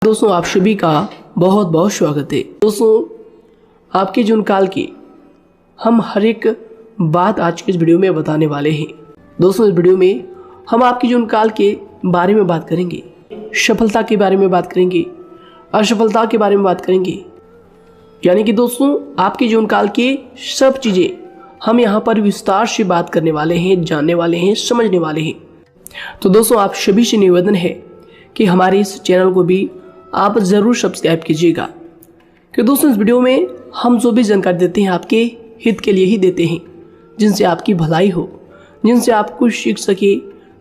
दोस्तों आप सभी का बहुत बहुत स्वागत है। दोस्तों आपके जीवन काल की हम हर एक बात आज के इस वीडियो में बताने वाले हैं। दोस्तों इस वीडियो में हम आपके जीवन काल के बारे में बात करेंगे, सफलता के बारे में बात करेंगे, असफलता के बारे में बात करेंगे। यानी कि दोस्तों आपके जीवन काल की सब चीज़ें हम यहाँ पर विस्तार से बात करने वाले हैं, जानने वाले हैं, समझने वाले हैं। तो दोस्तों आप सभी से निवेदन है कि हमारे इस चैनल को भी आप ज़रूर सब्सक्राइब कीजिएगा, कि दोस्तों इस वीडियो में हम जो भी जानकारी देते हैं आपके हित के लिए ही देते हैं, जिनसे आपकी भलाई हो, जिनसे आप कुछ सीख सके,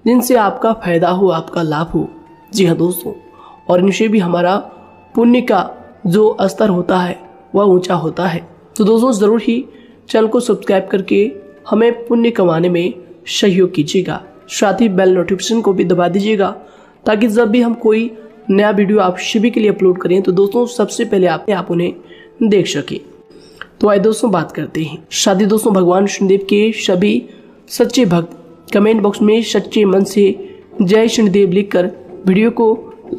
जिनसे आपका फ़ायदा हो, आपका लाभ हो। जी हाँ दोस्तों, और इनसे भी हमारा पुण्य का जो स्तर होता है वह ऊंचा होता है। तो दोस्तों ज़रूर ही चैनल को सब्सक्राइब करके हमें पुण्य कमाने में सहयोग कीजिएगा। साथ ही बेल नोटिफिकेशन को भी दबा दीजिएगा, ताकि जब भी हम कोई नया वीडियो आप सभी के लिए अपलोड करें तो दोस्तों सबसे पहले आप उन्हें देख सकें। तो आइए दोस्तों बात करते हैं। शादी दोस्तों भगवान शनिदेव के सभी सच्चे भक्त कमेंट बॉक्स में सच्चे मन से जय शनिदेव लिखकर वीडियो को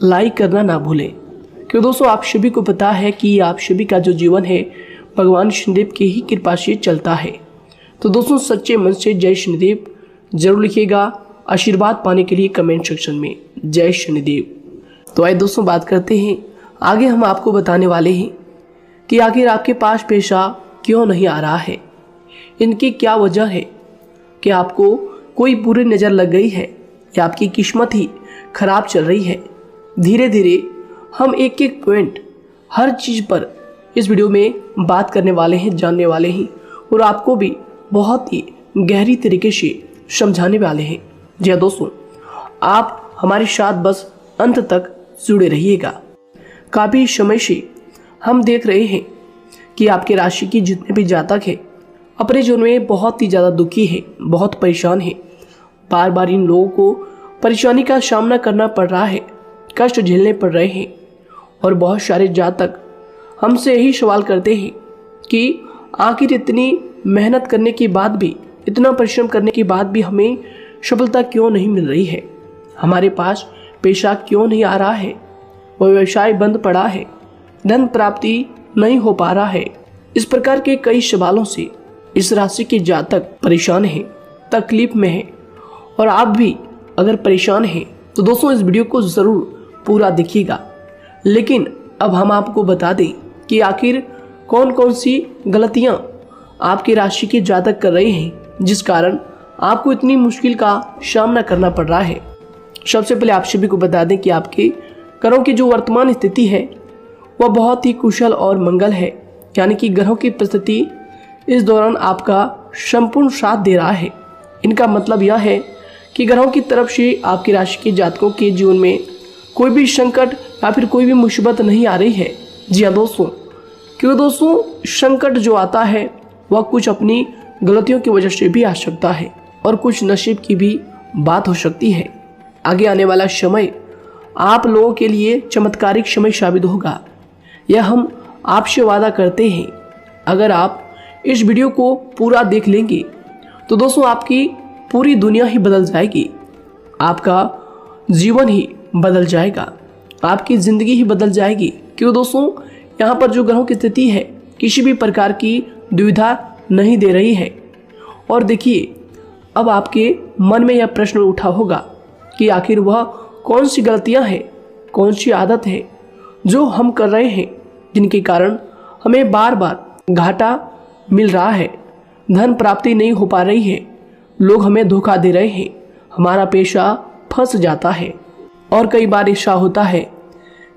लाइक करना ना भूलें, क्योंकि दोस्तों आप सभी को पता है कि आप सभी का जो जीवन है भगवान शनिदेव की ही कृपा से चलता है। तो दोस्तों सच्चे मन से जय शनिदेव जरूर लिखिएगा, आशीर्वाद पाने के लिए कमेंट सेक्शन में जय शनिदेव। तो आइए दोस्तों बात करते हैं। आगे हम आपको बताने वाले हैं कि आखिर आपके पास पैसा क्यों नहीं आ रहा है, इनकी क्या वजह है, कि आपको कोई बुरी नज़र लग गई है या आपकी किस्मत ही खराब चल रही है। धीरे धीरे हम एक एक पॉइंट हर चीज़ पर इस वीडियो में बात करने वाले हैं, जानने वाले हैं, और आपको भी बहुत ही गहरी तरीके से समझाने वाले हैं। जी हाँ दोस्तों, आप हमारे साथ बस अंत तक जुड़े रहिएगा। काफ़ी समय से हम देख रहे हैं कि आपके राशि की जितने भी जातक हैं अपने जीवन में बहुत ही ज़्यादा दुखी है, बहुत परेशान है। बार बार इन लोगों को परेशानी का सामना करना पड़ रहा है, कष्ट झेलने पड़ रहे हैं। और बहुत सारे जातक हमसे यही सवाल करते हैं कि आखिर इतनी मेहनत करने के बाद भी, इतना परिश्रम करने के बाद भी हमें सफलता क्यों नहीं मिल रही है, हमारे पास पैसा क्यों नहीं आ रहा है, वह व्यवसाय बंद पड़ा है, धन प्राप्ति नहीं हो पा रहा है। इस प्रकार के कई सवालों से इस राशि के जातक परेशान हैं, तकलीफ में हैं। और आप भी अगर परेशान हैं तो दोस्तों इस वीडियो को ज़रूर पूरा देखिएगा। लेकिन अब हम आपको बता दें कि आखिर कौन कौन सी गलतियां आपकी राशि के जातक कर रहे हैं, जिस कारण आपको इतनी मुश्किल का सामना करना पड़ रहा है। सबसे पहले आप सभी को बता दें कि आपके ग्रहों की जो वर्तमान स्थिति है वह बहुत ही कुशल और मंगल है। यानी कि ग्रहों की परिस्थिति इस दौरान आपका संपूर्ण साथ दे रहा है। इनका मतलब यह है कि ग्रहों की तरफ से आपकी राशि के जातकों के जीवन में कोई भी संकट या फिर कोई भी मुसीबत नहीं आ रही है। जी हाँ दोस्तों, क्योंकि दोस्तों संकट जो आता है वह कुछ अपनी गलतियों की वजह से भी आ सकता है, और कुछ नसीब की भी बात हो सकती है। आगे आने वाला समय आप लोगों के लिए चमत्कारिक समय साबित होगा, यह हम आपसे वादा करते हैं। अगर आप इस वीडियो को पूरा देख लेंगे तो दोस्तों आपकी पूरी दुनिया ही बदल जाएगी, आपका जीवन ही बदल जाएगा, आपकी ज़िंदगी ही बदल जाएगी। क्यों दोस्तों यहाँ पर जो ग्रहों की स्थिति है किसी भी प्रकार की दुविधा नहीं दे रही है। और देखिए अब आपके मन में यह प्रश्न उठा होगा कि आखिर वह कौन सी गलतियां हैं, कौन सी आदत है जो हम कर रहे हैं, जिनके कारण हमें बार बार घाटा मिल रहा है, धन प्राप्ति नहीं हो पा रही है, लोग हमें धोखा दे रहे हैं, हमारा पैसा फंस जाता है। और कई बार ऐसा होता है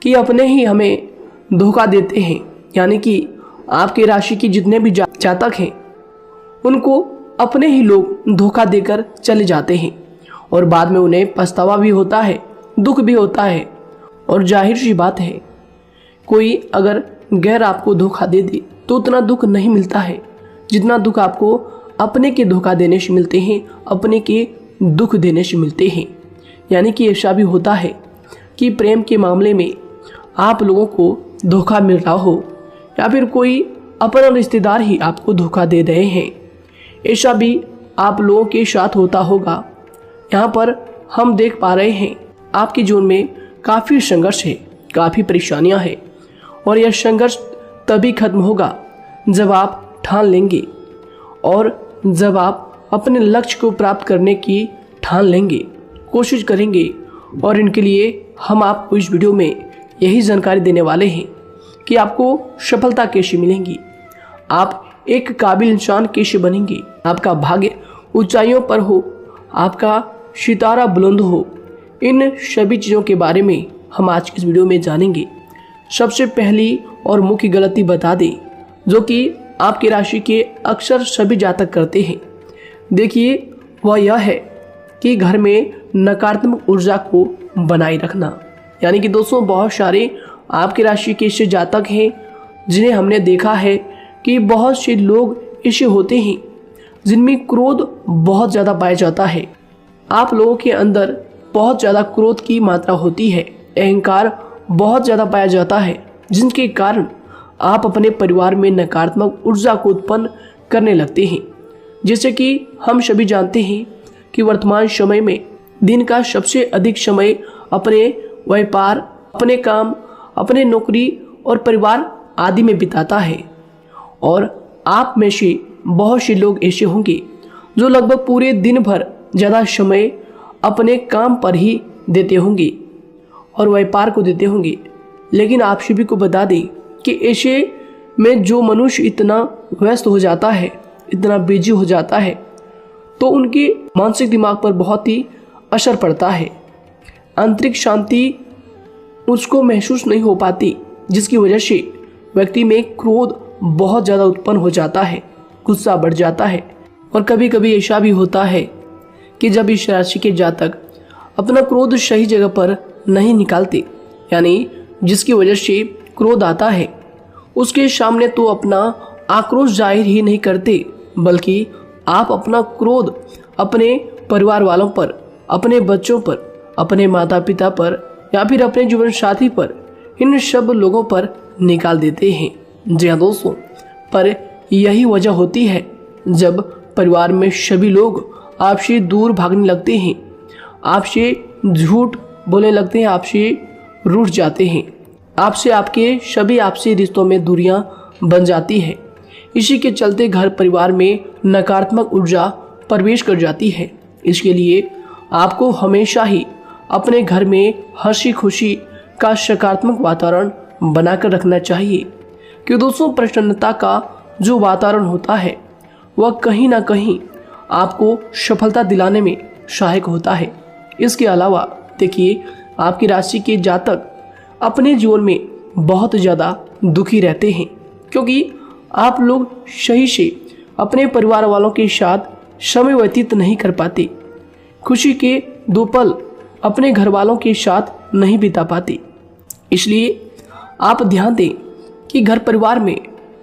कि अपने ही हमें धोखा देते हैं। यानी कि आपकी राशि की जितने भी जातक हैं उनको अपने ही लोग धोखा देकर चले जाते हैं, और बाद में उन्हें पछतावा भी होता है, दुख भी होता है। और जाहिर सी बात है, कोई अगर गैर आपको धोखा दे दे तो उतना दुख नहीं मिलता है जितना दुख आपको अपने के धोखा देने से मिलते हैं, अपने के दुख देने से मिलते हैं। यानी कि ऐसा भी होता है कि प्रेम के मामले में आप लोगों को धोखा मिल रहा हो, या फिर कोई अपना रिश्तेदार ही आपको धोखा दे रहे हैं। ऐसा भी आप लोगों के साथ होता होगा। यहाँ पर हम देख पा रहे हैं आपके जीवन में काफ़ी संघर्ष है, काफ़ी परेशानियां हैं और यह संघर्ष तभी खत्म होगा जब आप ठान लेंगे और जब आप अपने लक्ष्य को प्राप्त करने की ठान लेंगे, कोशिश करेंगे। और इनके लिए हम आपको इस वीडियो में यही जानकारी देने वाले हैं कि आपको सफलता कैसे मिलेंगी, आप एक काबिल इंसान कैसे बनेंगे, आपका भाग्य ऊंचाइयों पर हो, आपका सितारा बुलंद हो। इन सभी चीज़ों के बारे में हम आज की इस वीडियो में जानेंगे। सबसे पहली और मुख्य गलती बता दें जो कि आपकी राशि के अक्सर सभी जातक करते हैं। देखिए, वह यह है कि घर में नकारात्मक ऊर्जा को बनाए रखना। यानी कि दोस्तों, बहुत सारे आपकी राशि के ऐसे जातक हैं जिन्हें हमने देखा है कि बहुत से लोग ऐसे होते हैं जिनमें क्रोध बहुत ज़्यादा पाया जाता है। आप लोगों के अंदर बहुत ज़्यादा क्रोध की मात्रा होती है, अहंकार बहुत ज़्यादा पाया जाता है, जिनके कारण आप अपने परिवार में नकारात्मक ऊर्जा को उत्पन्न करने लगते हैं। जैसे कि हम सभी जानते हैं कि वर्तमान समय में दिन का सबसे अधिक समय अपने व्यापार, अपने काम, अपने नौकरी और परिवार आदि में बिताता है। और आप में से बहुत से लोग ऐसे होंगे जो लगभग पूरे दिन भर ज़्यादा समय अपने काम पर ही देते होंगे और व्यापार को देते होंगे। लेकिन आप सभी को बता दें कि ऐसे में जो मनुष्य इतना व्यस्त हो जाता है, इतना बिजी हो जाता है, तो उनके मानसिक दिमाग पर बहुत ही असर पड़ता है। आंतरिक शांति उसको महसूस नहीं हो पाती, जिसकी वजह से व्यक्ति में क्रोध बहुत ज़्यादा उत्पन्न हो जाता है, गुस्सा बढ़ जाता है। और कभी कभी ऐसा भी होता है कि जब इस राशि के जातक अपना क्रोध सही जगह पर नहीं निकालते, यानी जिसकी वजह से क्रोध आता है, उसके सामने तो अपना आक्रोश जाहिर ही नहीं करते, बल्कि आप अपना क्रोध अपने परिवार वालों पर, अपने बच्चों पर, अपने माता पिता पर या फिर अपने जीवन साथी पर, इन सब लोगों पर निकाल देते हैं। जी हाँ दोस्तों, पर यही वजह होती है जब परिवार में सभी लोग आपसे दूर भागने लगते हैं, आपसे झूठ बोलने लगते हैं, आपसे रूठ जाते हैं, आपसे आपके सभी आपसी रिश्तों में दूरियां बन जाती है। इसी के चलते घर परिवार में नकारात्मक ऊर्जा प्रवेश कर जाती है। इसके लिए आपको हमेशा ही अपने घर में हंसी खुशी का सकारात्मक वातावरण बनाकर रखना चाहिए। कि दोस्तों, प्रसन्नता का जो वातावरण होता है वह कहीं ना कहीं आपको सफलता दिलाने में सहायक होता है। इसके अलावा देखिए, आपकी राशि के जातक अपने जीवन में बहुत ज़्यादा दुखी रहते हैं, क्योंकि आप लोग सही से अपने परिवार वालों के साथ समय व्यतीत नहीं कर पाते, खुशी के दो पल अपने घर वालों के साथ नहीं बिता पाते। इसलिए आप ध्यान दें कि घर परिवार में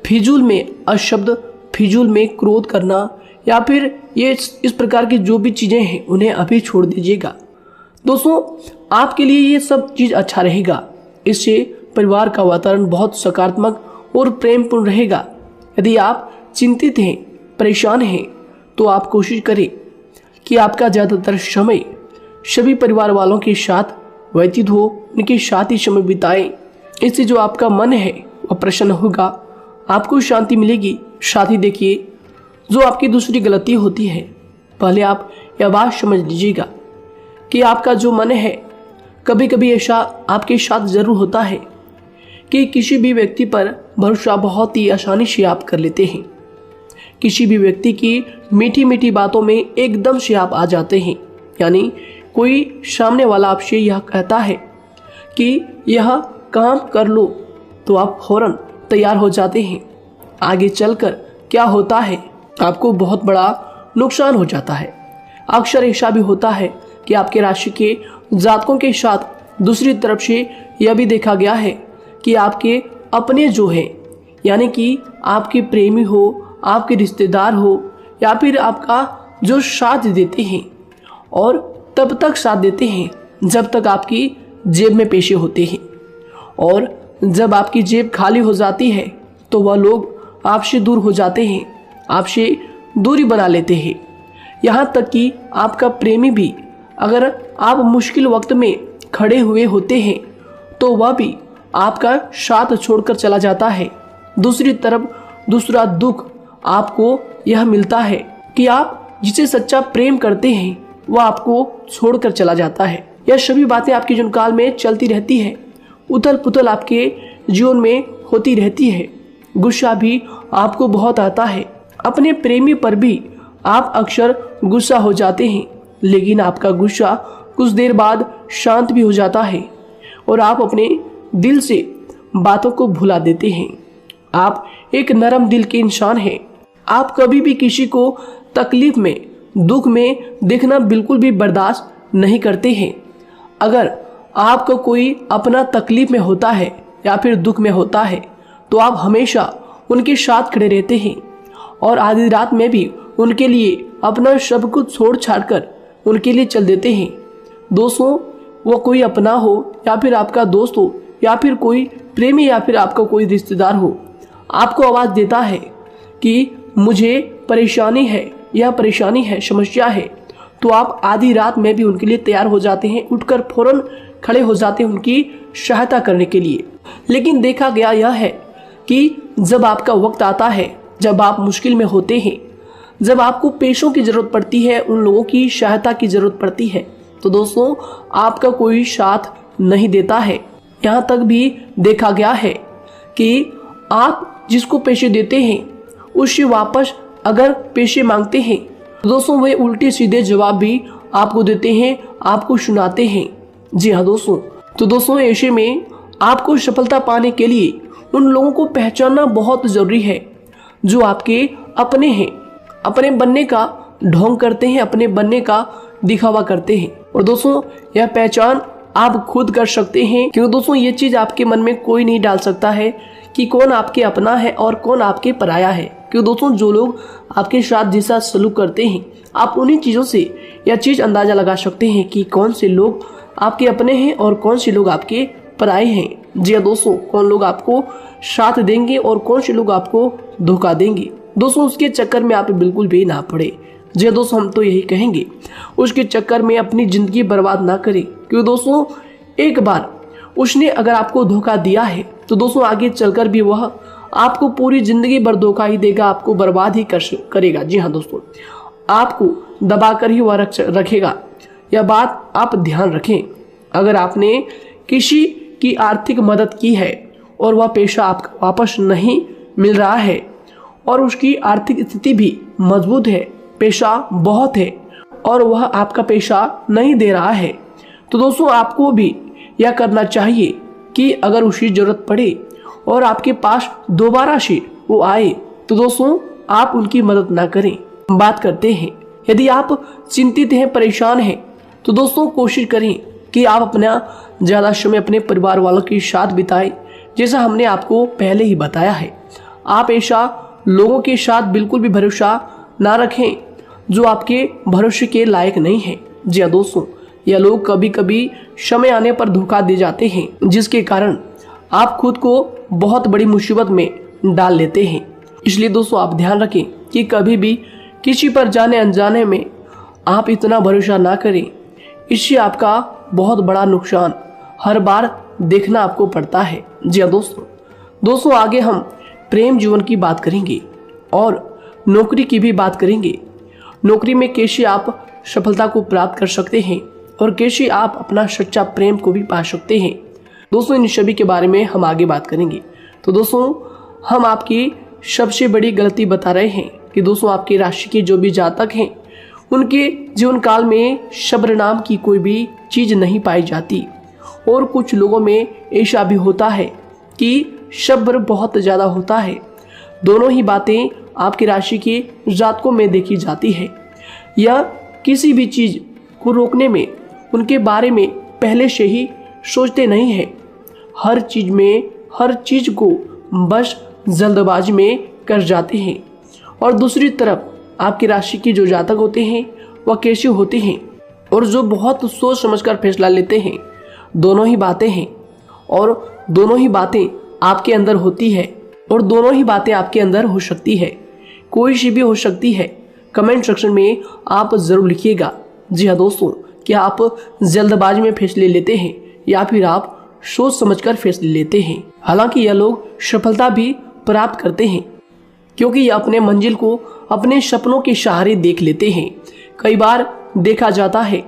फिजूल में अशब्द, फिजूल में क्रोध करना या फिर ये इस प्रकार की जो भी चीज़ें हैं उन्हें अभी छोड़ दीजिएगा। दोस्तों, आपके लिए ये सब चीज़ अच्छा रहेगा। इससे परिवार का वातावरण बहुत सकारात्मक और प्रेमपूर्ण रहेगा। यदि आप चिंतित हैं, परेशान हैं, तो आप कोशिश करें कि आपका ज़्यादातर समय सभी परिवार वालों के साथ व्यतीत हो, उनके साथ ही समय बिताएं। इससे जो आपका मन है वह प्रसन्न होगा, आपको शांति मिलेगी। साथ ही देखिए, जो आपकी दूसरी गलती होती है, पहले आप यह बात समझ लीजिएगा कि आपका जो मन है, कभी कभी ऐसा आपके साथ ज़रूर होता है कि किसी भी व्यक्ति पर भरोसा बहुत ही आसानी से आप कर लेते हैं। किसी भी व्यक्ति की मीठी मीठी बातों में एकदम से आप आ जाते हैं। यानी कोई सामने वाला आपसे यह कहता है कि यह काम कर लो, तो आप फौरन तैयार हो जाते हैं। आगे चलकर क्या होता है, आपको बहुत बड़ा नुकसान हो जाता है। अक्सर ऐसा भी होता है कि आपके राशि के जातकों के साथ दूसरी तरफ से यह भी देखा गया है कि आपके अपने जो हैं, यानी कि आपके प्रेमी हो, आपके रिश्तेदार हो या फिर आपका जो साथ देते हैं, और तब तक साथ देते हैं जब तक आपकी जेब में पैसे होते हैं, और जब आपकी जेब खाली हो जाती है तो वह लोग आपसे दूर हो जाते हैं, आपसे दूरी बना लेते हैं। यहाँ तक कि आपका प्रेमी भी, अगर आप मुश्किल वक्त में खड़े हुए होते हैं तो वह भी आपका साथ छोड़कर चला जाता है। दूसरी तरफ दूसरा दुख आपको यह मिलता है कि आप जिसे सच्चा प्रेम करते हैं वह आपको छोड़कर चला जाता है। यह सभी बातें आपके जीवन काल में चलती रहती है। उथल पुथल आपके जीवन में होती रहती है। गुस्सा भी आपको बहुत आता है। अपने प्रेमी पर भी आप अक्सर गुस्सा हो जाते हैं, लेकिन आपका गुस्सा कुछ देर बाद शांत भी हो जाता है और आप अपने दिल से बातों को भुला देते हैं। आप एक नरम दिल के इंसान हैं। आप कभी भी किसी को तकलीफ में, दुख में देखना बिल्कुल भी बर्दाश्त नहीं करते हैं। अगर आपको कोई अपना तकलीफ में होता है या फिर दुख में होता है तो आप हमेशा उनके साथ खड़े रहते हैं और आधी रात में भी उनके लिए अपना सब कुछ छोड़ छाड़ कर उनके लिए चल देते हैं। दोस्तों, वो कोई अपना हो या फिर आपका दोस्त हो या फिर कोई प्रेमी या फिर आपका कोई रिश्तेदार हो, आपको आवाज़ देता है कि मुझे परेशानी है, यह परेशानी है, समस्या है, तो आप आधी रात में भी उनके लिए तैयार हो जाते हैं, उठकर फौरन खड़े हो जाते हैं उनकी सहायता करने के लिए। लेकिन देखा गया यह है कि जब आपका वक्त आता है, जब आप मुश्किल में होते हैं, जब आपको पैसों की ज़रूरत पड़ती है, उन लोगों की सहायता की ज़रूरत पड़ती है, तो दोस्तों आपका कोई साथ नहीं देता है। यहाँ तक भी देखा गया है कि आप जिसको पैसे देते हैं उससे वापस अगर पैसे मांगते हैं तो दोस्तों वे उल्टे सीधे जवाब भी आपको देते हैं, आपको सुनाते हैं। जी हाँ दोस्तों, तो दोस्तों ऐसे में आपको सफलता पाने के लिए उन लोगों को पहचानना बहुत ज़रूरी है जो आपके अपने हैं, अपने बनने का ढोंग करते हैं, अपने बनने का दिखावा करते हैं। और दोस्तों यह पहचान आप खुद कर सकते हैं, क्योंकि दोस्तों ये चीज़ आपके मन में कोई नहीं डाल सकता है कि कौन आपके अपना है और कौन आपके पराया है। क्योंकि दोस्तों जो लोग आपके साथ जैसा सलूक करते हैं, आप उन्हीं चीज़ों से यह चीज़ अंदाज़ा लगा सकते हैं कि कौन से लोग आपके अपने हैं और कौन से लोग आपके पराए हैं। जी हाँ दोस्तों, कौन लोग आपको साथ देंगे और कौन से लोग आपको धोखा देंगे। दोस्तों उसके चक्कर में आप बिल्कुल भी ना पड़े। जी दोस्तों, हम तो यही कहेंगे उसके चक्कर में अपनी ज़िंदगी बर्बाद ना करें, क्योंकि दोस्तों एक बार उसने अगर आपको धोखा दिया है तो दोस्तों आगे चलकर भी वह आपको पूरी ज़िंदगी भर धोखा ही देगा, आपको बर्बाद ही करेगा। जी हाँ दोस्तों, आपको दबा कर ही वह रखेगा। यह बात आप ध्यान रखें। अगर आपने किसी की आर्थिक मदद की है और वह पैसा आपको वापस नहीं मिल रहा है और उसकी आर्थिक स्थिति भी मजबूत है, पैसा बहुत है और वह आपका पैसा नहीं दे रहा है, तो दोस्तों आपको भी यह करना चाहिए कि अगर उसकी ज़रूरत पड़े और आपके पास दोबारा से वो आए तो दोस्तों आप उनकी मदद ना करें। बात करते हैं, यदि आप चिंतित हैं, परेशान हैं, तो दोस्तों कोशिश करें कि आप अपना ज़्यादा समय अपने परिवार वालों के साथ बिताएं, जैसा हमने आपको पहले ही बताया है। आप ऐसा लोगों के साथ बिल्कुल भी भरोसा ना रखें जो आपके भरोसे के लायक नहीं है। जी हाँ दोस्तों, यह लोग कभी कभी समय आने पर धोखा दे जाते हैं, जिसके कारण आप खुद को बहुत बड़ी मुसीबत में डाल लेते हैं। इसलिए दोस्तों आप ध्यान रखें कि कभी भी किसी पर जाने अनजाने में आप इतना भरोसा ना करें, इससे आपका बहुत बड़ा नुकसान हर बार देखना आपको पड़ता है। जी हाँ दोस्तों आगे हम प्रेम जीवन की बात करेंगे और नौकरी की भी बात करेंगे। नौकरी में कैसे आप सफलता को प्राप्त कर सकते हैं और कैसे आप अपना सच्चा प्रेम को भी पा सकते हैं। दोस्तों इन सभी के बारे में हम आगे बात करेंगे। तो दोस्तों हम आपकी सबसे बड़ी गलती बता रहे हैं कि दोस्तों आपकी राशि के जो भी जातक हैं उनके जीवन काल में सब्र नाम की कोई भी चीज़ नहीं पाई जाती, और कुछ लोगों में ऐसा भी होता है कि सब्र बहुत ज़्यादा होता है। दोनों ही बातें आपकी राशि के जातकों में देखी जाती है। या किसी भी चीज़ को रोकने में उनके बारे में पहले से ही सोचते नहीं हैं, हर चीज़ को बस जल्दबाजी में कर जाते हैं। और दूसरी तरफ आपकी राशि के जो जातक होते हैं वह कैसे होते हैं और जो बहुत सोच समझकर फैसला लेते हैं। दोनों ही बातें हैं और दोनों ही बातें आपके अंदर होती है और दोनों ही बातें आपके अंदर हो सकती है, कोई सी भी हो सकती है। कमेंट सेक्शन में आप ज़रूर लिखिएगा। जी हाँ दोस्तों, क्या आप जल्दबाजी में फैसले लेते हैं या फिर आप सोच समझकर फैसले लेते हैं। हालांकि यह लोग सफलता भी प्राप्त करते हैं क्योंकि ये अपने मंजिल को अपने सपनों के सहारे देख लेते हैं। कई बार देखा जाता है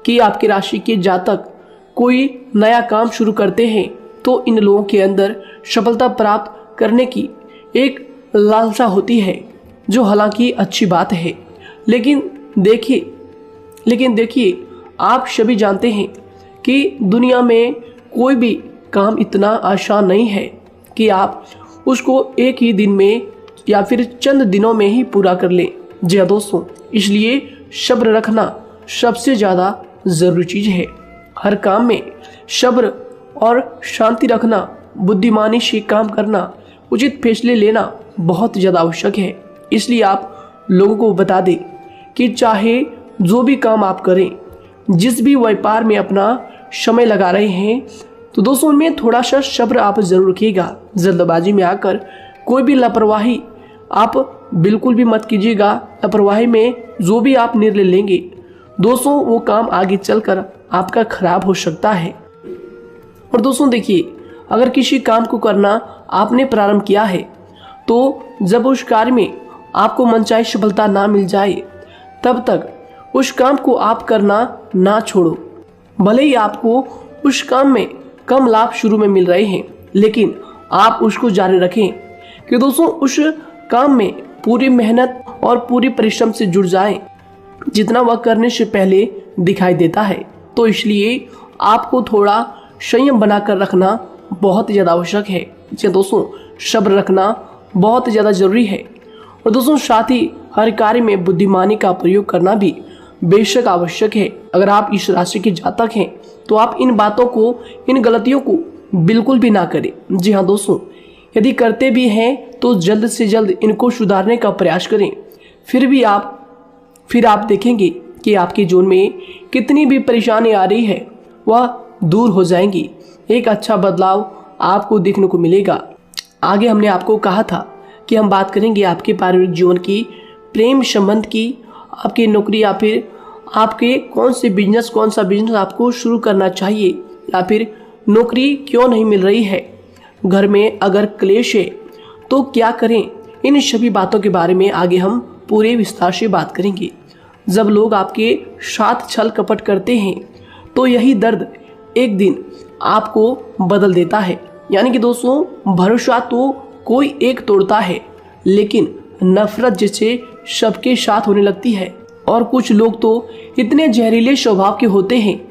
कि आपकी राशि के जातक कोई नया काम शुरू करते हैं तो इन लोगों के अंदर सफलता प्राप्त करने की एक लालसा होती है, जो हालांकि अच्छी बात है। लेकिन देखिए आप सभी जानते हैं कि दुनिया में कोई भी काम इतना आसान नहीं है कि आप उसको एक ही दिन में या फिर चंद दिनों में ही पूरा कर लें। जी हाँ दोस्तों, इसलिए सब्र रखना सबसे ज़्यादा ज़रूरी चीज़ है। हर काम में सब्र और शांति रखना, बुद्धिमानी से काम करना, उचित फैसले लेना बहुत ज़्यादा आवश्यक है। इसलिए आप लोगों को बता दें कि चाहे जो भी काम आप करें, जिस भी व्यापार में अपना समय लगा रहे हैं, तो दोस्तों उनमें थोड़ा सा सब्र आप जरूर रखिएगा। जल्दबाजी में आकर कोई भी लापरवाही आप बिल्कुल भी मत कीजिएगा। लापरवाही में जो भी आप निर्णय लेंगे दोस्तों, वो काम आगे चलकर आपका खराब हो सकता है। और दोस्तों देखिए, अगर किसी काम को करना आपने प्रारंभ किया है तो जब उस कार्य में आपको मनचाही सफलता ना मिल जाए तब तक उस काम को आप करना ना छोड़ो। भले ही आपको उस काम में कम लाभ शुरू में मिल रहे हैं, लेकिन आप उसको जारी रखें कि दोस्तों उस काम में पूरी मेहनत और पूरी परिश्रम से जुड़ जाएं, जितना वह करने से पहले दिखाई देता है। तो इसलिए आपको थोड़ा संयम बनाकर रखना बहुत ज़्यादा आवश्यक है। जी दोस्तों, सब्र रखना बहुत ज़्यादा जरूरी है। और दोस्तों साथ ही हर कार्य में बुद्धिमानी का प्रयोग करना भी बेशक आवश्यक है। अगर आप इस राशि के जातक हैं तो आप इन बातों को, इन गलतियों को बिल्कुल भी ना करें। जी हाँ दोस्तों, यदि करते भी हैं तो जल्द से जल्द इनको सुधारने का प्रयास करें। फिर आप देखेंगे कि आपके जीवन में कितनी भी परेशानी आ रही है वह दूर हो जाएंगी। एक अच्छा बदलाव आपको देखने को मिलेगा। आगे हमने आपको कहा था कि हम बात करेंगे आपके पारिवारिक जीवन की, प्रेम संबंध की, आपकी नौकरी या फिर आपके कौन सा बिजनेस आपको शुरू करना चाहिए, या फिर नौकरी क्यों नहीं मिल रही है, घर में अगर क्लेश है तो क्या करें। इन सभी बातों के बारे में आगे हम पूरे विस्तार से बात करेंगे। जब लोग आपके साथ छल कपट करते हैं तो यही दर्द एक दिन आपको बदल देता है। यानी कि दोस्तों, भरोसा तो कोई एक तोड़ता है, लेकिन नफरत जैसे सबके साथ होने लगती है। और कुछ लोग तो इतने जहरीले स्वभाव के होते हैं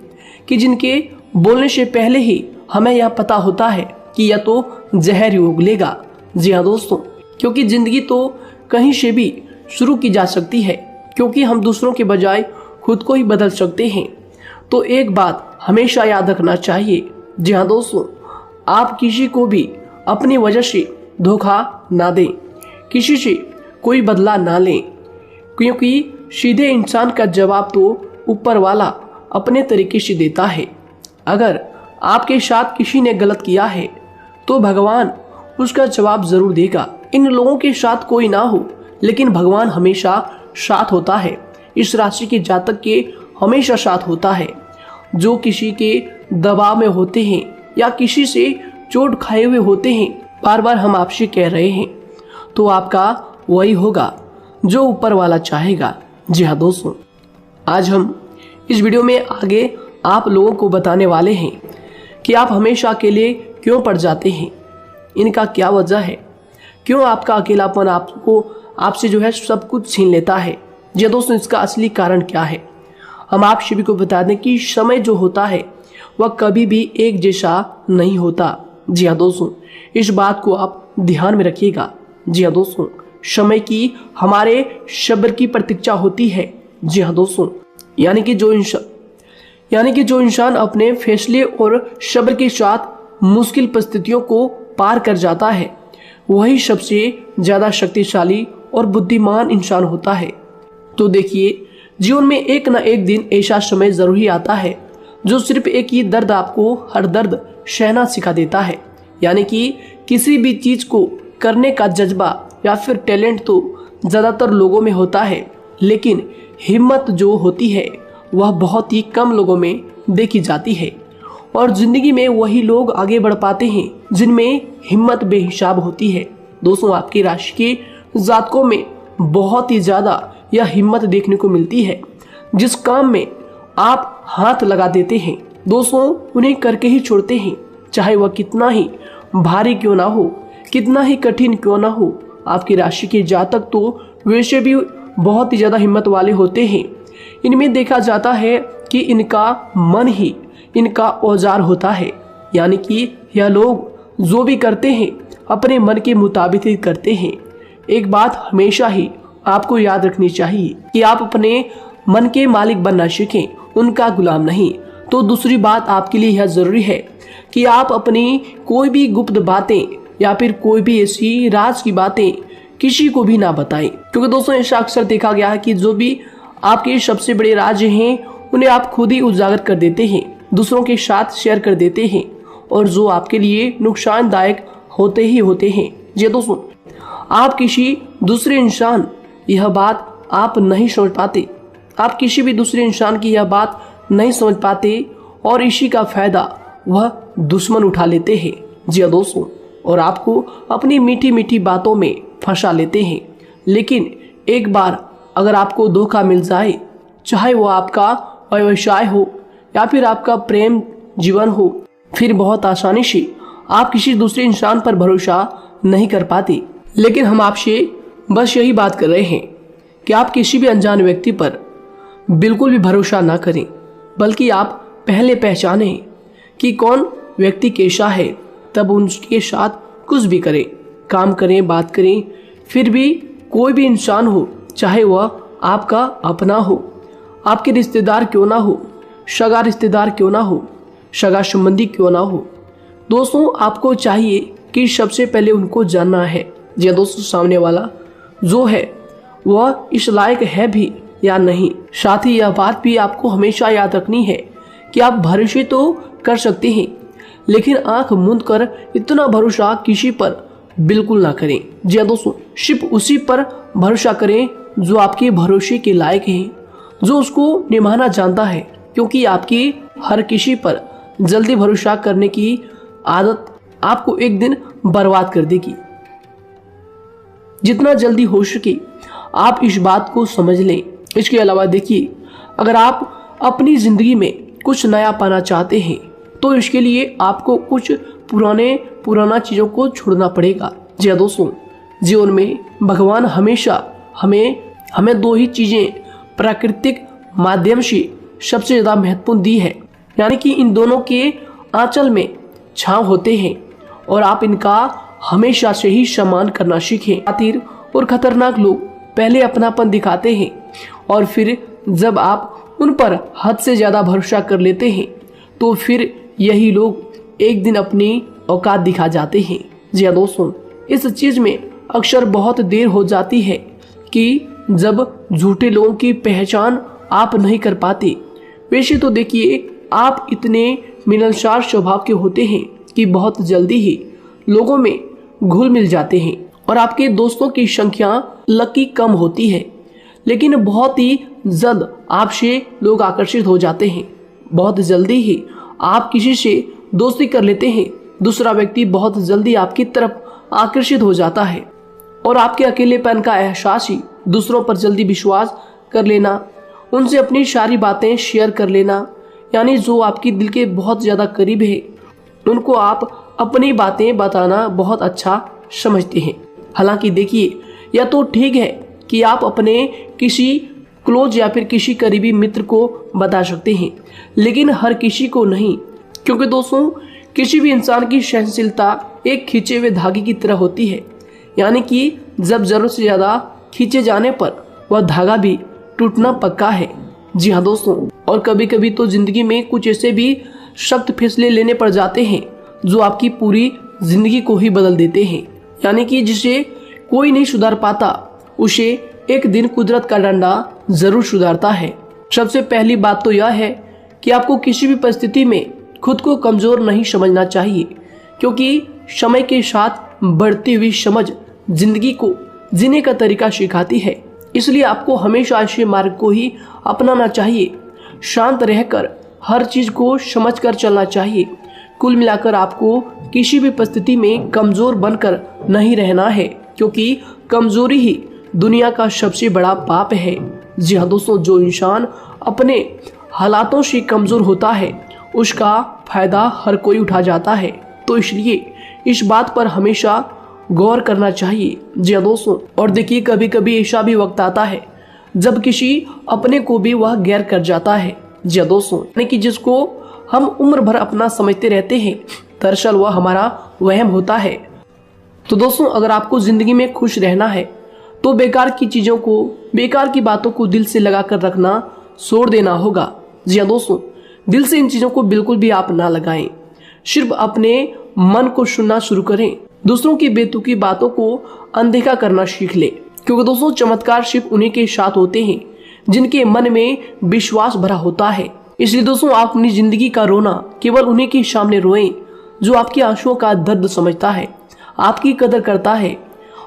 कि जिनके बोलने से पहले ही हमें यह पता होता है कि यह तो जहर ही उगलेगा। जी हाँ दोस्तों, क्योंकि जिंदगी तो कहीं से भी शुरू की जा सकती है, क्योंकि हम दूसरों के बजाय खुद को ही बदल सकते हैं। तो एक बात हमेशा याद रखना चाहिए। जी हाँ दोस्तों, आप किसी को भी अपनी वजह से धोखा ना दें, किसी से कोई बदला ना लें, क्योंकि सीधे इंसान का जवाब तो ऊपर वाला अपने तरीके से देता है। अगर आपके साथ किसी ने गलत किया है तो भगवान उसका जवाब जरूर देगा। इन लोगों के साथ कोई ना हो, लेकिन भगवान हमेशा साथ होता है। इस राशि के जातक के हमेशा साथ होता है। जो किसी के दबाव में होते हैं या किसी से चोट खाए हुए होते हैं, बार बार हम आपसे कह रहे हैं, तो आपका वही होगा जो ऊपर वाला चाहेगा। जी हाँ दोस्तों, आज हम इस वीडियो में आगे आप लोगों को बताने वाले हैं कि आप हमेशा अकेले क्यों पड़ जाते हैं, इनका क्या वजह है, क्यों आपका अकेलापन आपसे जो है सब कुछ छीन लेता है। जी दोस्तों, इसका असली कारण क्या है, हम आप सभी को बता दें कि समय जो होता है वह कभी भी एक जैसा नहीं होता। जी हाँ दोस्तों, इस बात को आप ध्यान में रखिएगा। जी हाँ दोस्तों, समय की हमारे सब्र की प्रतीक्षा होती है। जी हाँ दोस्तों, यानी कि जो इंसान अपने फैसले और सब्र के साथ मुश्किल परिस्थितियों को पार कर जाता है, वही सबसे ज्यादा शक्तिशाली और बुद्धिमान इंसान होता है। तो देखिए, जीवन में एक ना एक दिन ऐसा समय जरूर ही आता है जो सिर्फ एक ही दर्द आपको हर दर्द सहना सिखा देता है। यानी कि किसी भी चीज को करने का जज्बा या फिर टैलेंट तो ज्यादातर लोगों में होता है, लेकिन हिम्मत जो होती है वह बहुत ही कम लोगों में देखी जाती है। और जिंदगी में वही लोग आगे बढ़ पाते हैं जिनमें हिम्मत बेहिसाब होती है। दोस्तों, आपकी राशि के जातकों में बहुत ही ज्यादा यह हिम्मत देखने को मिलती है। जिस काम में आप हाथ लगा देते हैं दोस्तों, उन्हें करके ही छोड़ते हैं, चाहे वह कितना ही भारी क्यों ना हो, कितना ही कठिन क्यों ना हो। आपकी राशि के जातक तो वैसे भी बहुत ही ज्यादा हिम्मत वाले होते हैं। इनमें देखा जाता है कि इनका मन ही इनका औजार होता है, यानी कि यह लोग जो भी करते हैं अपने मन के मुताबिक ही करते हैं। एक बात हमेशा ही आपको याद रखनी चाहिए कि आप अपने मन के मालिक बनना सीखें, उनका गुलाम नहीं। तो दूसरी बात आपके लिए यह जरूरी है कि आप अपनी कोई भी गुप्त बातें या फिर कोई भी ऐसी राज की बातें किसी को भी ना बताएं, क्योंकि दोस्तों ऐसा अक्सर देखा गया है कि जो भी आपके सबसे बड़े राज हैं उन्हें आप खुद ही उजागर कर देते हैं, दूसरों के साथ शेयर कर देते हैं, और जो आपके लिए नुकसानदायक होते ही होते हैं। जी दोस्तों, आप किसी दूसरे इंसान यह बात आप नहीं समझ पाते, आप किसी भी दूसरे इंसान की यह बात नहीं समझ पाते, और इसी का फायदा वह दुश्मन उठा लेते हैं। जी हाँ दोस्तों, और आपको अपनी मीठी मीठी बातों में फंसा लेते हैं। लेकिन एक बार अगर आपको धोखा मिल जाए, चाहे वो आपका व्यवसाय हो या फिर आपका प्रेम जीवन हो, फिर बहुत आसानी से आप किसी दूसरे इंसान पर भरोसा नहीं कर पाते। लेकिन हम आपसे बस यही बात कर रहे हैं कि आप किसी भी अनजान व्यक्ति पर बिल्कुल भी भरोसा ना करें, बल्कि आप पहले पहचानें कि कौन व्यक्ति कैसा है, तब उनके साथ कुछ भी करें, काम करें, बात करें। फिर भी कोई भी इंसान हो, चाहे वह आपका अपना हो, आपके रिश्तेदार क्यों ना हो, सगा रिश्तेदार क्यों ना हो, सगा संबंधी क्यों ना हो, दोस्तों आपको चाहिए कि सबसे पहले उनको जानना है जी दोस्तों, सामने वाला जो है वह इस लायक है भी या नहीं। साथ ही यह बात भी आपको हमेशा याद रखनी है कि आप भरोसे तो कर सकते हैं, लेकिन आंख मूंद कर इतना भरोसा किसी पर बिल्कुल ना करें। जी दोस्तों, सिर्फ उसी पर भरोसा करें जो आपके भरोसे के लायक है, जो उसको निभाना जानता है, क्योंकि आपकी हर किसी पर जल्दी भरोसा करने की आदत आपको एक दिन बर्बाद कर देगी। जितना जल्दी हो सके आप इस बात को समझ लें। इसके अलावा देखिए, अगर आप अपनी जिंदगी में कुछ नया पाना चाहते हैं तो इसके लिए आपको कुछ पुराना चीजों को छोड़ना पड़ेगा। जी दोस्तों, जीवन में भगवान हमेशा हमें दो ही चीजें प्राकृतिक माध्यम से सबसे ज्यादा महत्वपूर्ण दी है, यानी कि इन दोनों के आंचल में छांव होते हैं, और आप इनका हमेशा से ही सम्मान करना सीखें। खातिर और खतरनाक लोग पहले अपनापन दिखाते हैं, और फिर जब आप उन पर हद से ज्यादा भरोसा कर लेते हैं तो फिर यही लोग एक दिन अपनी औकात दिखा जाते हैं। जी हाँ दोस्तों, इस चीज में अक्सर बहुत देर हो जाती है कि जब झूठे लोगों की पहचान आप नहीं कर पाते। वैसे तो देखिए, आप इतने मिलनसार स्वभाव के होते हैं कि बहुत जल्दी ही लोगों में घुल मिल जाते हैं, और आपके दोस्तों की संख्या लकी कम होती है, लेकिन बहुत ही जल्द आपसे लोग आकर्षित हो जाते हैं। बहुत जल्दी ही आप किसी से दोस्ती कर लेते हैं, दूसरा व्यक्ति बहुत जल्दी आपकी तरफ आकर्षित हो जाता है, और आपके अकेलेपन का एहसास ही दूसरों पर जल्दी विश्वास कर लेना, उनसे अपनी सारी बातें शेयर कर लेना, यानी जो आपकी दिल के बहुत ज़्यादा करीब है उनको आप अपनी बातें बताना बहुत अच्छा समझते हैं। हालांकि देखिए, यह तो ठीक है कि आप अपने किसी क्लोज या फिर किसी करीबी मित्र को बता सकते हैं, लेकिन हर किसी को नहीं, क्योंकि दोस्तों किसी भी इंसान की सहनशीलता एक खींचे हुए धागे की तरह होती है, यानी कि जब जरूरत से ज़्यादा खींचे जाने पर वह धागा भी टूटना पक्का है। जी हाँ दोस्तों, और कभी कभी तो जिंदगी में कुछ ऐसे भी सख्त फैसले लेने पड़ जाते हैं जो आपकी पूरी जिंदगी को ही बदल देते हैं, यानी कि जिसे कोई नहीं सुधार पाता उसे एक दिन कुदरत का डंडा जरूर सुधारता है। सबसे पहली बात तो यह है कि आपको किसी भी परिस्थिति में खुद को कमजोर नहीं समझना चाहिए, क्योंकि समय के साथ बढ़ती हुई समझ जिंदगी को जीने का तरीका सिखाती है। इसलिए आपको हमेशा ऐसे मार्ग को ही अपनाना चाहिए। शांत रहकर हर चीज को समझ कर चलना चाहिए। कुल मिलाकर आपको किसी भी परिस्थिति में कमजोर बनकर नहीं रहना है, क्योंकि कमजोरी ही दुनिया का सबसे बड़ा पाप है। जी हाँ दोस्तों, जो इंसान अपने हालातों से कमजोर होता है उसका फायदा हर कोई उठा जाता है। तो इसलिए इस बात पर हमेशा गौर करना चाहिए। जी हाँ दोस्तों, और देखिए कभी कभी ऐसा भी वक्त आता है जब किसी अपने को भी वह गैर कर जाता है। जी हाँ दोस्तों, यानी कि जिसको हम उम्र भर अपना समझते रहते हैं, दरअसल वह हमारा वहम होता है। तो दोस्तों, अगर आपको जिंदगी में खुश रहना है तो बेकार की चीजों को, बेकार की बातों को दिल से लगा कर रखना छोड़ देना होगा। जी हाँ दोस्तों, दिल से इन चीजों को बिल्कुल भी आप ना लगाएं। सिर्फ अपने मन को सुनना शुरू करें। दूसरों की बेतुकी बातों को अनदेखा करना सीख ले, क्योंकि दोस्तों चमत्कार सिर्फ उन्हीं के साथ होते हैं जिनके मन में विश्वास भरा होता है। इसलिए दोस्तों, आप अपनी जिंदगी का रोना केवल उन्हीं के सामने रोएं जो आपके आंसुओं का दर्द समझता है, आपकी कदर करता है,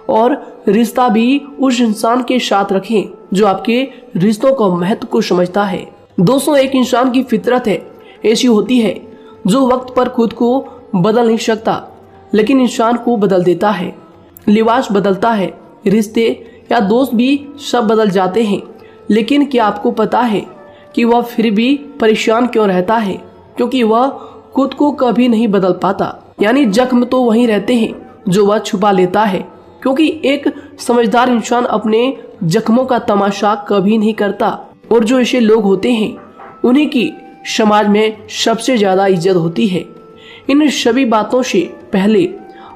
और रिश्ता भी उस इंसान के साथ रखें जो आपके रिश्तों का महत्व को समझता है। दोस्तों, एक इंसान की फितरत है, ऐसी होती है जो वक्त पर खुद को बदल नहीं सकता लेकिन इंसान को बदल देता है। लिबास बदलता है, रिश्ते या दोस्त भी सब बदल जाते हैं, लेकिन क्या आपको पता है कि वह फिर भी परेशान क्यों रहता है? क्योंकि वह खुद को कभी नहीं बदल पाता। यानी जख्म तो वहीं रहते हैं जो वह छुपा लेता है, क्योंकि एक समझदार इंसान अपने जख्मों का तमाशा कभी नहीं करता। और जो ऐसे लोग होते हैं उन्हीं की समाज में सबसे ज्यादा इज्जत होती है। इन सभी बातों से पहले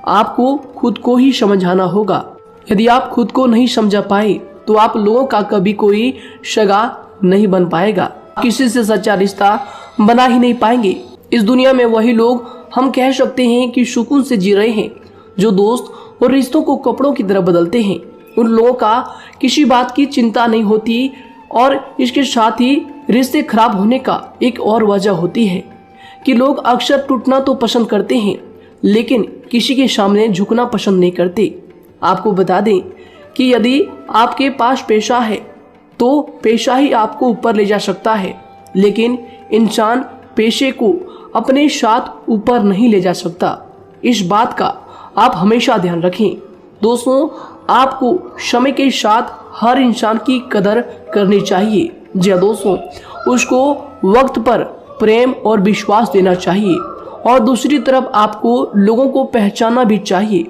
आपको खुद को ही समझाना होगा। यदि आप खुद को नहीं समझा पाए तो आप लोगों का कभी कोई सगा नहीं बन पाएगा, किसी से सच्चा रिश्ता बना ही नहीं पाएंगे। इस दुनिया में वही लोग हम कह सकते हैं कि सुकून से जी रहे हैं जो दोस्त और रिश्तों को कपड़ों की तरह बदलते हैं। उन लोगों का किसी बात की चिंता नहीं होती, और इसके साथ ही रिश्ते खराब होने का एक और वजह होती है कि लोग अक्सर टूटना तो पसंद करते हैं लेकिन किसी के सामने झुकना पसंद नहीं करते। आपको बता दें कि यदि आपके पास पैसा है तो पैसा ही आपको ऊपर ले जा सकता है, लेकिन इंसान पैसे को अपने साथ ऊपर नहीं ले जा सकता। इस बात का आप हमेशा ध्यान रखें। दोस्तों, आपको समय के साथ हर इंसान की कदर करनी चाहिए। जी हाँ दोस्तों, उसको वक्त पर प्रेम और विश्वास देना चाहिए, और दूसरी तरफ आपको लोगों को पहचानना भी चाहिए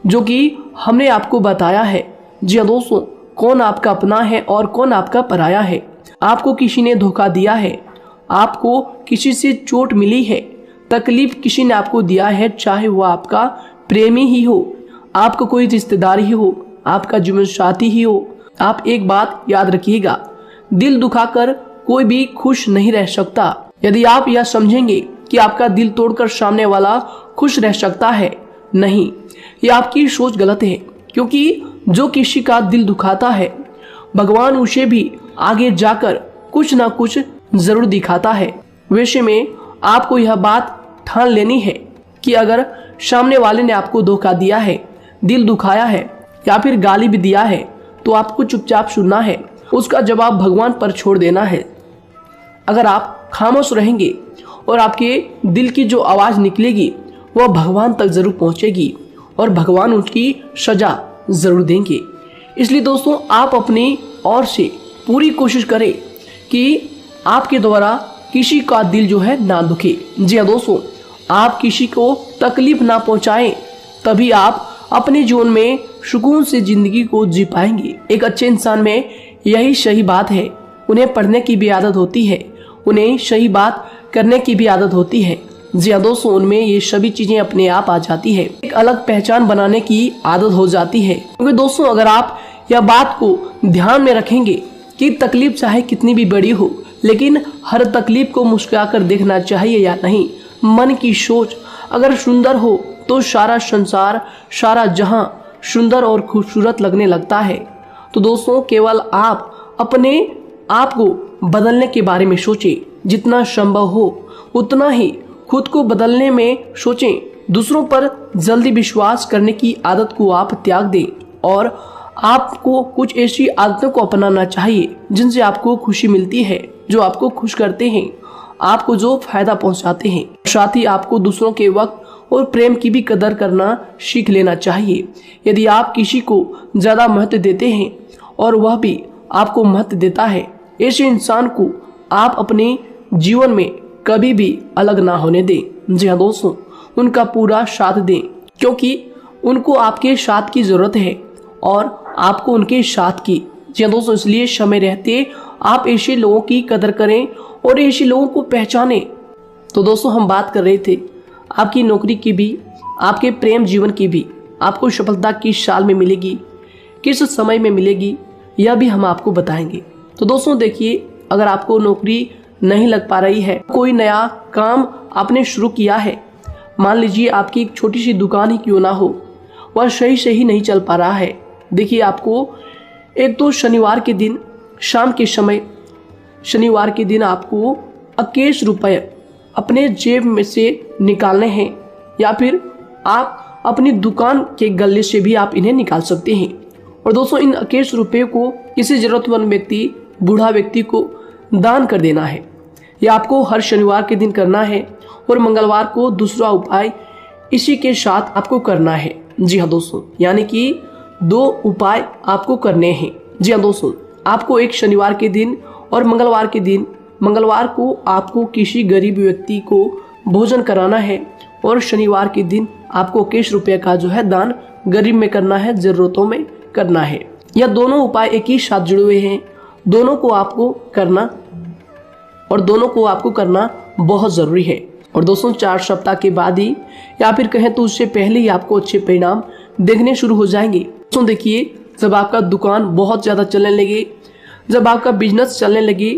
जो कि हमने आपको बताया है। जी हाँ दोस्तों, कौन आपका अपना है और कौन आपका पराया है। आपको किसी ने धोखा दिया है, आपको किसी से चोट मिली है, तकलीफ किसी ने आपको दिया है, चाहे वो आपका प्रेमी ही हो, आपका कोई रिश्तेदार ही हो, आपका जीवन साथी ही हो। आप एक बात याद रखिएगा, दिल दुखाकर कोई भी खुश नहीं रह सकता। यदि आप यह समझेंगे कि आपका दिल तोड़कर सामने वाला खुश रह सकता है, नहीं, यह आपकी सोच गलत है, क्योंकि जो किसी का दिल दुखाता है भगवान उसे भी आगे जाकर कुछ ना कुछ जरूर दिखाता है। वैसे में आपको यह बात ठान लेनी है कि अगर सामने वाले ने आपको धोखा दिया है, दिल दुखाया है या फिर गाली भी दिया है, तो आपको चुपचाप सुनना है, उसका जवाब भगवान पर छोड़ देना है। अगर आप खामोश रहेंगे और आपके दिल की जो आवाज निकलेगी वह भगवान तक जरूर पहुंचेगी और भगवान उसकी सजा जरूर देंगे। इसलिए दोस्तों, आप अपनी ओर से पूरी कोशिश करें कि आपके द्वारा किसी का दिल जो है ना दुखे। जी हाँ दोस्तों, आप किसी को तकलीफ ना पहुंचाएं, तभी आप अपने जीवन में सुकून से जिंदगी को जी पाएंगे। एक अच्छे इंसान में यही सही बात है। उन्हें पढ़ने की भी आदत होती है, उन्हें सही बात करने की भी आदत होती है। जी हाँ दोस्तों, उनमें ये सभी चीजें अपने आप आ जाती है। एक अलग पहचान बनाने की आदत हो जाती है। क्योंकि दोस्तों, अगर आप यह बात को ध्यान में रखेंगे कि तकलीफ चाहे कितनी भी बड़ी हो, लेकिन हर तकलीफ को मुस्कुराकर देखना चाहिए या नहीं। मन की सोच अगर सुंदर हो तो सारा संसार, सारा जहां सुंदर और खूबसूरत लगने लगता है। तो दोस्तों, केवल आप अपने आप को बदलने के बारे में सोचें, जितना संभव हो उतना ही खुद को बदलने में सोचें। दूसरों पर जल्दी विश्वास करने की आदत को आप त्याग दें, और आपको कुछ ऐसी आदतों को अपनाना चाहिए जिनसे आपको खुशी मिलती है, जो आपको खुश करते हैं। आपको जो फायदा पहुंचाते हैं। साथ ही आपको दूसरों के वक्त और प्रेम की भी कदर करना सीख लेना चाहिए। यदि आप किसी को ज़्यादा महत्व देते हैं और वह भी आपको महत्व देता है, ऐसे इंसान को आप अपने जीवन में कभी भी अलग ना होने दें। जी हाँ दोस्तों, उनका पूरा साथ दें, क्योंकि उनको आपके साथ की ज़रूरत है और आपको उनके साथ की। जी हाँ दोस्तों, इसलिए समय रहते आप ऐसे लोगों की कदर करें और ऐसे लोगों को पहचानें। तो दोस्तों, हम बात कर रहे थे आपकी नौकरी की भी, आपके प्रेम जीवन की भी। आपको सफलता किस साल में मिलेगी, किस समय में मिलेगी, यह भी हम आपको बताएंगे। तो दोस्तों देखिए, अगर आपको नौकरी नहीं लग पा रही है, कोई नया काम आपने शुरू किया है, मान लीजिए आपकी एक छोटी सी दुकान ही क्यों ना हो, वह सही से ही नहीं चल पा रहा है। देखिए, आपको एक तो शनिवार के दिन शाम के समय, शनिवार के दिन आपको 21 रुपये अपने जेब में से निकालने हैं, या फिर आप अपनी दुकान के गले से भी आप इन्हें निकाल सकते हैं। और दोस्तों, इन 21 रुपये को किसी जरूरतमंद व्यक्ति, बूढ़ा व्यक्ति को दान कर देना है। यह आपको हर शनिवार के दिन करना है और मंगलवार को दूसरा उपाय इसी के साथ आपको करना है। जी हाँ दोस्तों, यानी कि 2 उपाय आपको करने हैं। जी हाँ दोस्तों, आपको एक शनिवार के दिन और मंगलवार के दिन, मंगलवार को आपको किसी गरीब व्यक्ति को भोजन कराना है और शनिवार के दिन आपको 21 रुपये का जो है दान गरीब में करना है, जरूरतों में करना है। यह दोनों उपाय एक ही साथ जुड़े हुए हैं, दोनों को आपको करना और दोनों को आपको करना बहुत ज़रूरी है। और दोस्तों, 4 सप्ताह के बाद ही, या फिर कहें तो उससे पहले ही आपको अच्छे परिणाम देखने शुरू हो जाएंगे। दोस्तों देखिए, जब आपका दुकान बहुत ज़्यादा चलने लगे, जब आपका बिजनेस चलने लगे,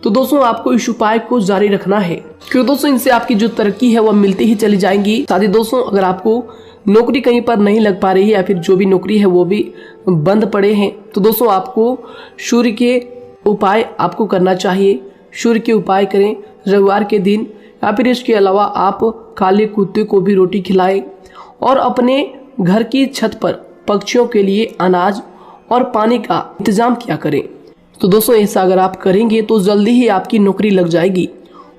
तो दोस्तों आपको इस उपाय को जारी रखना है, क्योंकि दोस्तों इनसे आपकी जो तरक्की है वह मिलती ही चली जाएंगी। साथ ही दोस्तों, अगर आपको नौकरी कहीं पर नहीं लग पा रही है या फिर जो भी नौकरी है वो भी बंद पड़े हैं, तो दोस्तों आपको सूर्य के उपाय आपको करना चाहिए। सूर्य के उपाय करें रविवार के दिन, या फिर इसके अलावा आप काले कुत्ते को भी रोटी खिलाएं और अपने घर की छत पर पक्षियों के लिए अनाज और पानी का इंतजाम किया करें। तो दोस्तों, ऐसा अगर आप करेंगे तो जल्दी ही आपकी नौकरी लग जाएगी।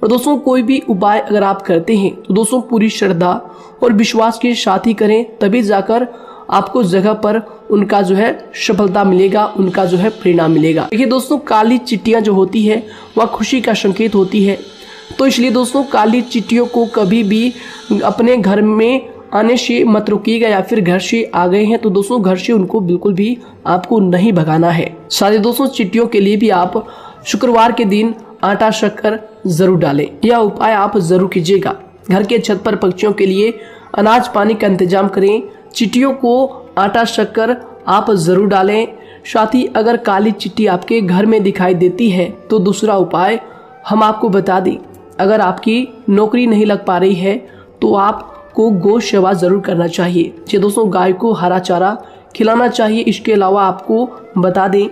और दोस्तों, कोई भी उपाय अगर आप करते हैं तो दोस्तों पूरी श्रद्धा और विश्वास के साथ ही करें, तभी जाकर आपको जगह पर उनका जो है सफलता मिलेगा, उनका जो है परिणाम मिलेगा। देखिए दोस्तों, काली चिट्टियां जो होती है वह खुशी का संकेत होती है, तो इसलिए दोस्तों काली चिट्टियों को कभी भी अपने घर में आने से मत रोकिएगा, या फिर घर से आ गए हैं तो दोस्तों घर से उनको बिल्कुल भी आपको नहीं भगाना है। साथ दोस्तों, चिट्टियों के लिए भी आप शुक्रवार के दिन आटा शक्कर जरूर डालें, यह उपाय आप जरूर कीजिएगा। घर के छत पर पक्षियों के लिए अनाज पानी का इंतजाम करें, चिट्टियों को आटा शक्कर आप जरूर डालें। साथ ही अगर काली चिट्टी आपके घर में दिखाई देती है तो दूसरा उपाय हम आपको बता दें, अगर आपकी नौकरी नहीं लग पा रही है तो आपको गौ सेवा जरूर करना चाहिए। जी दोस्तों, गाय को हरा चारा खिलाना चाहिए। इसके अलावा आपको बता दें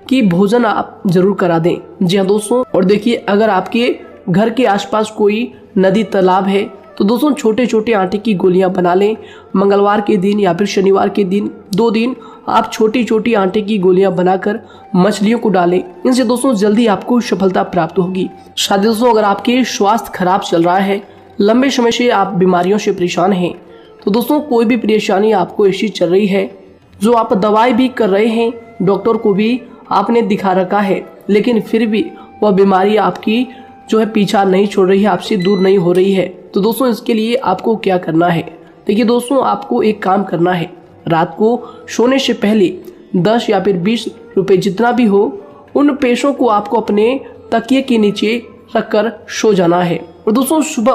कि भोजन आप जरूर करा दें। जी हाँ दोस्तों, और देखिए, अगर आपके घर के आसपास कोई नदी तालाब है तो दोस्तों छोटे छोटे आटे की गोलियां बना लें। मंगलवार के दिन या फिर शनिवार के दिन 2 दिन आप छोटी छोटी आटे की गोलियां बनाकर मछलियों को डालें। इनसे दोस्तों जल्दी आपको सफलता प्राप्त होगी। साथ ही दोस्तों, अगर आपके स्वास्थ्य खराब चल रहा है, लंबे समय से आप बीमारियों से परेशान हैं, तो दोस्तों कोई भी परेशानी आपको ऐसी चल रही है जो आप दवाई भी कर रहे हैं, डॉक्टर को भी आपने दिखा रखा है, लेकिन फिर भी वह बीमारी आपकी जो है पीछा नहीं छोड़ रही है, आपसे दूर नहीं हो रही है, तो दोस्तों इसके लिए आपको क्या करना है। देखिए दोस्तों, आपको एक काम करना है, रात को सोने से पहले 10 या फिर 20 रुपए जितना भी हो, उन पैसों को आपको अपने तकिए के नीचे रखकर सो जाना है। और दोस्तों सुबह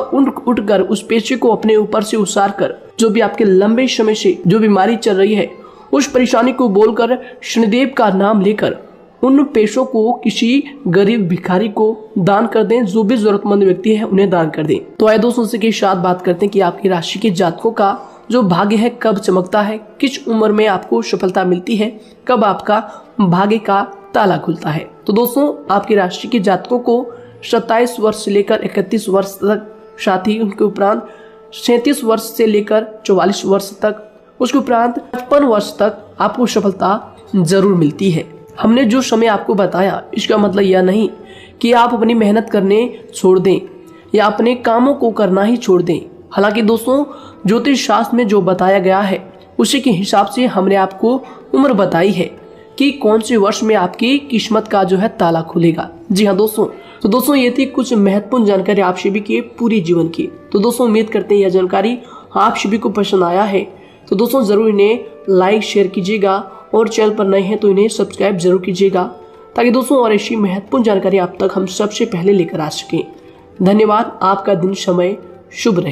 उठकर उस पैसे को अपने ऊपर से उतार कर, जो भी आपके लंबे समय से जो बीमारी चल रही है उस परेशानी को बोलकर शनिदेव का नाम लेकर उन पैसों को किसी गरीब भिखारी को दान कर दें। जो भी जरूरतमंद व्यक्ति है उन्हें दान कर दें। तो आइए दोस्तों इसी के साथ बात करते हैं कि आपकी राशि के जातकों का जो भाग्य है कब चमकता है, किस उम्र में आपको सफलता मिलती है, कब आपका भाग्य का ताला खुलता है। तो दोस्तों आपकी राशि के जातकों को 27 वर्ष से लेकर 31 वर्ष तक, साथ ही उनके उपरांत 37 वर्ष से लेकर 44 वर्ष तक, उसके उपरांत 55 वर्ष तक आपको सफलता जरूर मिलती है। हमने जो समय आपको बताया इसका मतलब यह नहीं कि आप अपनी मेहनत करने छोड़ दें या अपने कामों को करना ही छोड़ दें। हालांकि दोस्तों ज्योतिष शास्त्र में जो बताया गया है उसी के हिसाब से हमने आपको उम्र बताई है कि कौन से वर्ष में आपकी किस्मत का जो है ताला खुलेगा। जी हाँ दोस्तों, तो दोस्तों ये थी कुछ महत्वपूर्ण जानकारी आप सभी के पूरी जीवन की। तो दोस्तों उम्मीद करते हैं यह जानकारी आप सभी को पसंद आया है। तो दोस्तों जरूर इन्हें लाइक शेयर कीजिएगा और चैनल पर नए हैं तो इन्हें सब्सक्राइब जरूर कीजिएगा, ताकि दोस्तों और ऐसी महत्वपूर्ण जानकारी आप तक हम सबसे पहले लेकर आ सकें। धन्यवाद। आपका दिन समय शुभ रहे।